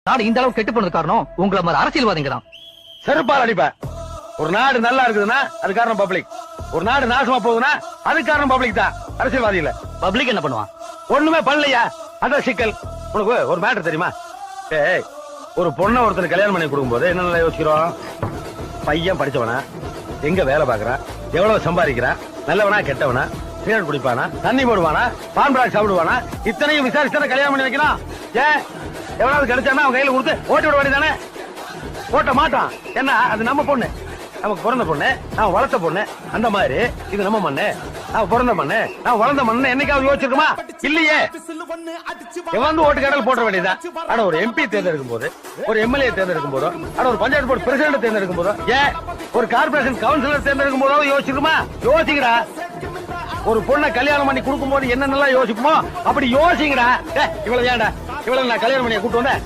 நாடு இந்த அளவுக்கு கெட்டு போனது காரணம் உங்களை மாதிரி அரசியல்வாதிங்க தான். செருப்பால் அடிப்ப. ஒரு நாடு நல்லா இருக்குதுன்னா அது காரணம் பப்ளிக். ஒரு நாடு நாசமா போகுதுன்னா அது காரணம் பப்ளிக் தான், அரசியல்வாதி இல்ல. பப்ளிக் என்ன பண்ணுவான்? ஒண்ணுமே பண்ணலையா, அதான் சிக்கல். உனக்கு ஒரு மேட்டர் தெரியுமா? ஏய், ஒரு பொண்ணை ஒருத்தர் கல்யாணம் பண்ணி கொடுக்கும்போது என்ன யோசிக்கிறோம்? பையன் படிச்சவனா, எங்க வேலை பாக்குறான், எவ்வளவு சம்பாதிக்கிறான், நல்லவனா கெட்டவனா, சிகரெட் குடிப்பானா, தண்ணி போடுவானா, பான் பிராக் சாப்பிடுவானா, இத்தனையும் விசாரிச்சு கல்யாணம் பண்ணி வைக்கலாம். ஏன் எவ்வளவு கிடைச்சானா அவன் கையில கொடுத்து ஓட்டி விட வேண்டியதானே? ஓட்ட மாட்டான். என்ன, அது நம்ம பொண்ணு, நமக்கு பிறந்த பொண்ணு, நான் வளர்த்த பொண்ணு. அந்த மாதிரி இது நம்ம மண்ணு, நான் பிறந்த மண்ணு, நான் வளர்ந்த மண்ணு என்னைக்காவது யோசிச்சிருக்குமா? இல்லையே. எவன் ஓட்டு கடல் போட வேண்டியதான். ஆனா ஒரு எம்பி தேர்ந்தெடுக்கும் போது, ஒரு எம்எல்ஏ தேர்ந்தெடுக்கும் போதோ, ஆனா ஒரு பஞ்சாயத்து போர்டு பிரசிடண்ட் தேர்ந்தெடுக்கும் போதோ, ஏன் ஒரு கார்பரேஷன் கவுன்சிலர் தேர்ந்தெடுக்கும் போதோ யோசிச்சிருக்குமா? யோசிக்கிறா. ஒரு பொண்ணை கல்யாணம் பண்ணி கொடுக்கும் போது என்னென்னலாம் யோசிக்குமோ அப்படி யோசிங்கடா. இவ்வளவு ஏன்டா, இவ்வளவு நான் கல்யாணம் பண்ணி கூட்டு வந்தேன்,